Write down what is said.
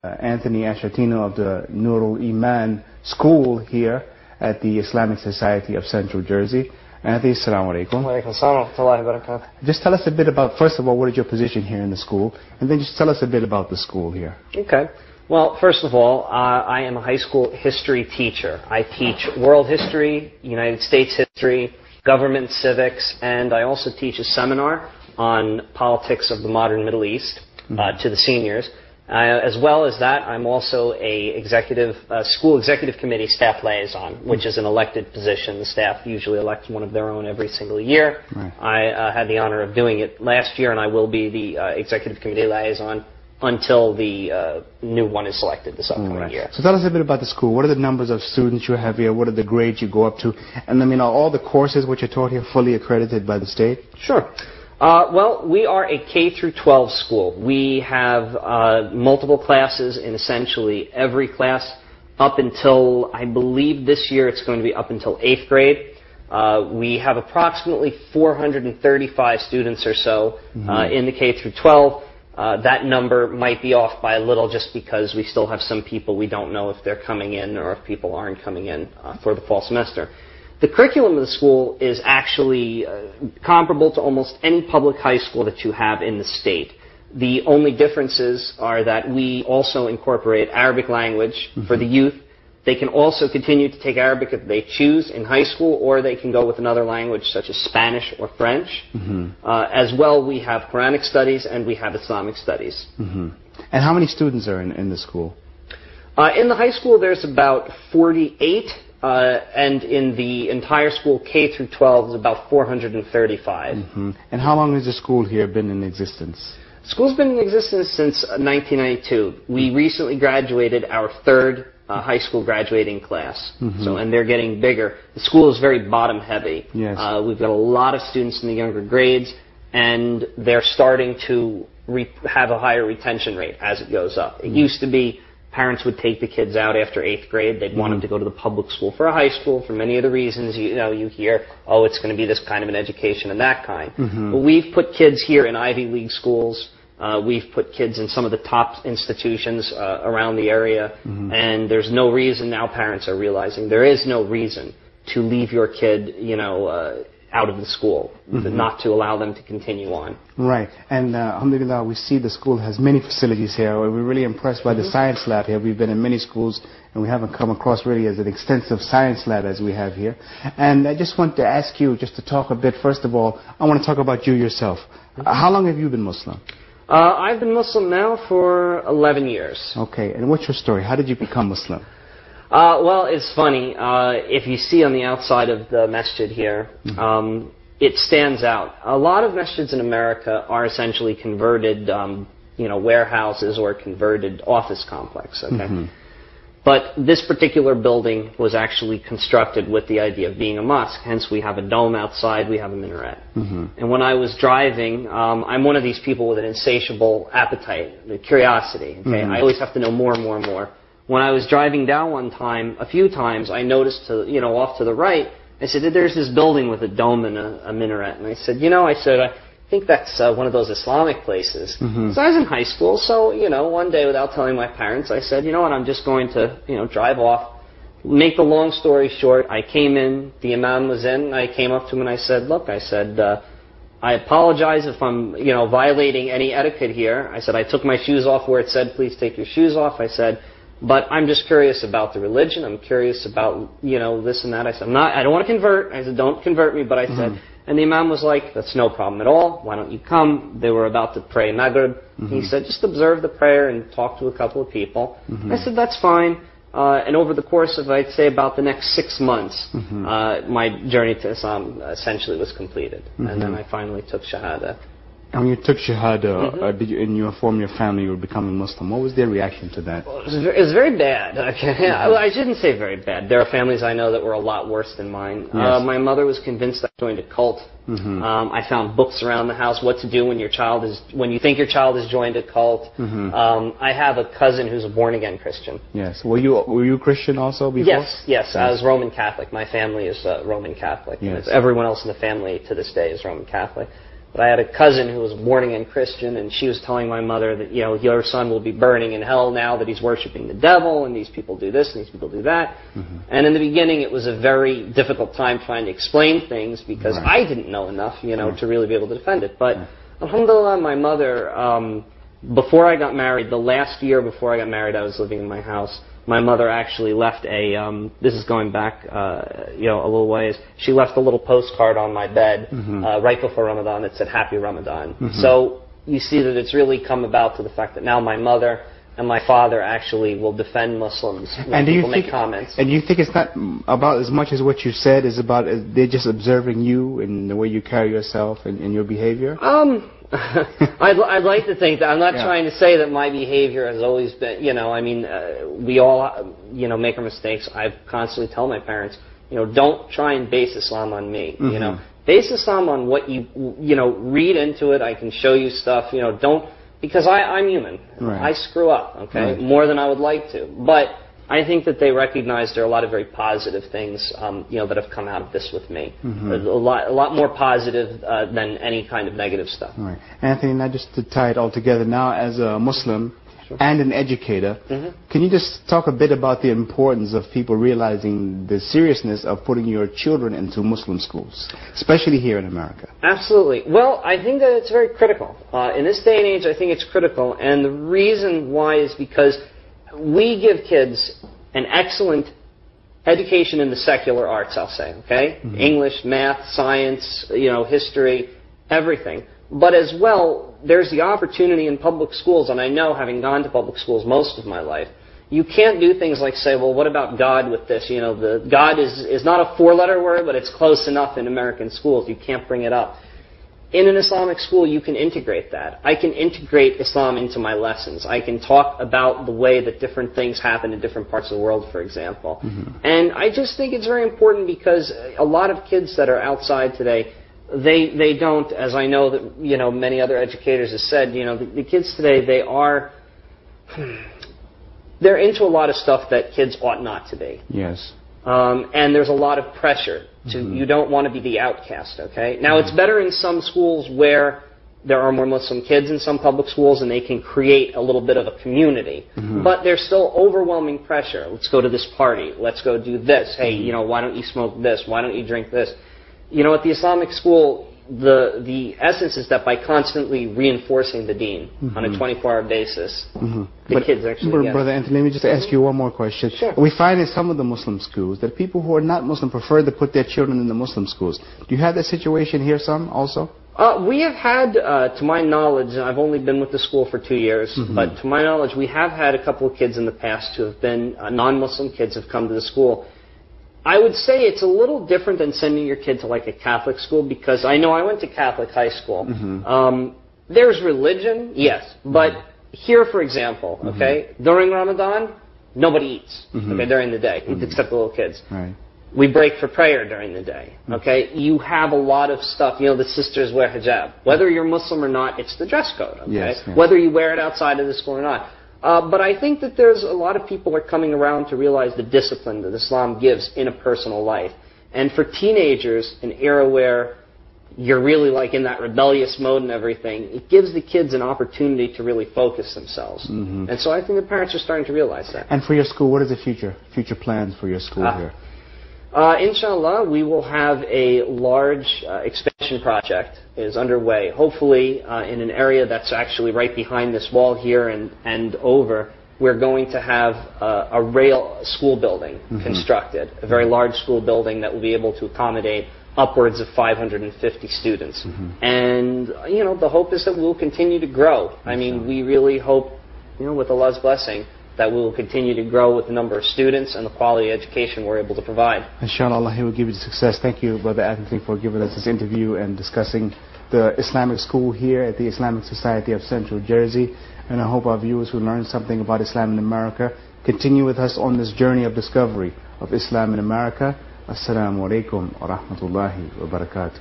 Anthony Ashatino of the Nurul Iman School here at the Islamic Society of Central Jersey. Anthony, assalamu alaikum. Wa alaikum assalam wa rahmatullahi wa barakatuh. Just tell us a bit about, first of all, what is your position here in the school, and then just tell us a bit about the school here. Okay. Well, first of all, I am a high school history teacher. I teach world history, United States history, government civics, and I also teach a seminar on politics of the modern Middle East to the seniors. As well as that, I'm also a school executive committee staff liaison, which is an elected position. The staff usually elects one of their own every single year. Right. I had the honor of doing it last year, and I will be the executive committee liaison until the new one is selected this upcoming year. So tell us a bit about the school. What are the numbers of students you have here? What are the grades you go up to? And I mean, are all the courses which are taught here fully accredited by the state? Sure. Well, we are a K through 12 school. We have multiple classes in essentially every class up until, I believe this year it's going to be up until 8th grade. We have approximately 435 students or so in the K through 12. That number might be off by a little just because we still have some people we don't know if they're coming in or if people aren't coming in for the fall semester. The curriculum of the school is actually comparable to almost any public high school that you have in the state. The only differences are that we also incorporate Arabic language for the youth. They can also continue to take Arabic if they choose in high school, or they can go with another language such as Spanish or French. As well, we have Quranic studies and we have Islamic studies. And how many students are in the school? In the high school, there's about 48. And in the entire school, K through 12, is about 435. And how long has the school here been in existence? The school's been in existence since 1992. We recently graduated our third high school graduating class. And they're getting bigger. The school is very bottom heavy. Yes. We've got a lot of students in the younger grades, and they're starting to have a higher retention rate as it goes up. It used to be parents would take the kids out after 8th grade. They'd want them to go to the public school for a high school for many of the reasons you hear, oh, it's going to be this kind of an education and that kind. But we've put kids here in Ivy League schools. We've put kids in some of the top institutions around the area. And there's no reason now parents are realizing there is no reason to leave your kid, out of the school, not to allow them to continue on. Right, and alhamdulillah, we see the school has many facilities here. We're really impressed by the science lab here. We've been in many schools, and we haven't come across really as an extensive science lab as we have here. And I just want to ask you just to talk a bit, first of all, I want to talk about you yourself. How long have you been Muslim? I've been Muslim now for 11 years. Okay, and what's your story? How did you become Muslim? Well, it's funny. If you see on the outside of the masjid here, it stands out. A lot of masjids in America are essentially converted, warehouses or converted office complexes. Okay? But this particular building was actually constructed with the idea of being a mosque. Hence, we have a dome outside, we have a minaret. And when I was driving, I'm one of these people with an insatiable appetite, curiosity. Okay? I always have to know more and more and more. When I was driving down a few times, I noticed off to the right, I said, there's this building with a dome and a minaret. And I said, I think that's one of those Islamic places. So I was in high school, so, one day without telling my parents, I said, you know what, I'm just going to, drive off. Make the long story short, I came in, the imam was in, and I came up to him and I said, look, I apologize if I'm, violating any etiquette here. I said, I took my shoes off where it said, please take your shoes off. I said, but I'm just curious about the religion. I'm curious about, this and that. I said, I don't want to convert. I said, don't convert me. But I said, and the imam was like, that's no problem at all. Why don't you come? They were about to pray Maghrib. He said, just observe the prayer and talk to a couple of people. I said, that's fine. And over the course of, I'd say, about the next 6 months, my journey to Islam essentially was completed. And then I finally took Shahada. And when you took Shahada, and you informed your family you were becoming Muslim, what was their reaction to that? It was very bad. I shouldn't say very bad. There are families I know that were a lot worse than mine. Yes. My mother was convinced I joined a cult. I found books around the house, what to do when you think your child has joined a cult. I have a cousin who's a born-again Christian. Yes. Were you Christian also before? Yes. I was Roman Catholic. My family is Roman Catholic. Yes. Everyone else in the family to this day is Roman Catholic. But I had a cousin who was a born-again Christian, and she was telling my mother that, your son will be burning in hell now that he's worshiping the devil, and these people do this and these people do that. And in the beginning, it was a very difficult time trying to explain things because I didn't know enough, to really be able to defend it. But alhamdulillah, my mother, before I got married, the last year before I got married, I was living in my house. My mother actually left this is going back, a little ways. She left a little postcard on my bed right before Ramadan that said Happy Ramadan. So you see that it's really come about to the fact that now my mother and my father actually will defend Muslims when people make comments. And you think it's not about as much as what you said, is about they're just observing you and the way you carry yourself and your behavior? I'd like to think that. I'm not trying to say that my behavior has always been, we all, make our mistakes. I constantly tell my parents, don't try and base Islam on me. Base Islam on what you read into it. I can show you stuff. Because I'm human. I screw up, more than I would like to. But I think that they recognize there are a lot of very positive things, that have come out of this with me. A lot more positive than any kind of negative stuff. Right. Anthony, now just to tie it all together, now as a Muslim and an educator, can you just talk a bit about the importance of people realizing the seriousness of putting your children into Muslim schools, especially here in America? Absolutely. Well, I think that it's very critical. In this day and age, I think it's critical. And the reason why is because we give kids an excellent education in the secular arts, I'll say, English, math, science, history, everything. But as well, there's the opportunity in public schools, and I know, having gone to public schools most of my life, you can't do things like say, well, what about God with this? The God is not a four-letter word, but it's close enough in American schools. You can't bring it up. In an Islamic school, you can integrate that. I can integrate Islam into my lessons. I can talk about the way that different things happen in different parts of the world, for example. And I just think it's very important because a lot of kids that are outside today, they don't, as I know that, many other educators have said, the kids today, they're into a lot of stuff that kids ought not to be. Yes. And there's a lot of pressure. You don't want to be the outcast, Now, it's better in some schools where there are more Muslim kids in some public schools and they can create a little bit of a community. But there's still overwhelming pressure. Let's go to this party. Let's go do this. Hey, why don't you smoke this? Why don't you drink this? At the Islamic school, the essence is that by constantly reinforcing the deen on a 24-hour basis, the kids actually get. Brother Anthony, let me just ask you one more question. Sure. We find in some of the Muslim schools that people who are not Muslim prefer to put their children in the Muslim schools. Do you have that situation here some also? We have had, to my knowledge, I've only been with the school for 2 years, but to my knowledge, we have had a couple of kids in the past who have been non-Muslim kids have come to the school. I would say it's a little different than sending your kid to like a Catholic school because I know I went to Catholic high school. There's religion, yes, but here, for example, during Ramadan, nobody eats, during the day, except the little kids. Right. We break for prayer during the day, You have a lot of stuff, the sisters wear hijab. Whether you're Muslim or not, it's the dress code, Yes. Whether you wear it outside of the school or not. But I think that there's a lot of people are coming around to realize the discipline that Islam gives in a personal life. And for teenagers, an era where you're really like in that rebellious mode and everything, it gives the kids an opportunity to really focus themselves. And so I think the parents are starting to realize that. And for your school, what is the future plans for your school here? Inshallah, we will have a large expansion project is underway. Hopefully, in an area that's actually right behind this wall here and over, we're going to have a rail school building constructed, a very large school building that will be able to accommodate upwards of 550 students. And, the hope is that we'll continue to grow. I mean, we really hope, with Allah's blessing, that we will continue to grow with the number of students and the quality education we're able to provide. Inshallah, Allah, He will give you success. Thank you, Brother Anthony, for giving us this interview and discussing the Islamic school here at the Islamic Society of Central Jersey. And I hope our viewers who learned something about Islam in America continue with us on this journey of discovery of Islam in America. Assalamu alaikum wa rahmatullahi wa barakatuh.